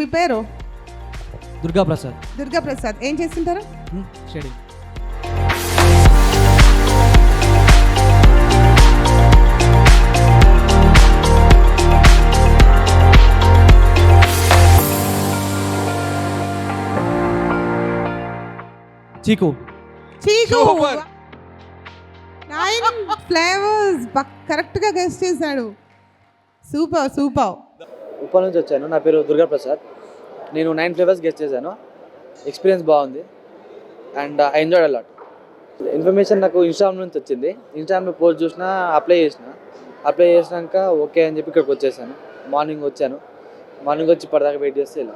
మీ పేరు? దుర్గా ప్రసాద్. దుర్గా ప్రసాద్. ఏం చేస్తుంటారు? స్టడీ. చీకు. చీకు 9 ఫ్లేవర్స్ కరెక్ట్గా గెస్ట్ చేశాడు. Super super. ఉప్పల్ నుంచి వచ్చాను. నా పేరు దుర్గా ప్రసాద్. నేను 9 ఫ్లేవర్స్ గెస్ట్ చేశాను. ఎక్స్పీరియన్స్ బాగుంది and I enjoyed a lot. Information నాకు ఇన్స్టాగ్రామ్ నుంచి వచ్చింది. ఇన్స్టాగ్రామ్లో పోస్ట్ చూసిన, అప్లై చేసినాక ఓకే అని చెప్పి ఇక్కడికి వచ్చేసాను. మార్నింగ్ వచ్చి ఇప్పటిదాకా వెయిట్ చేస్తే ఇలా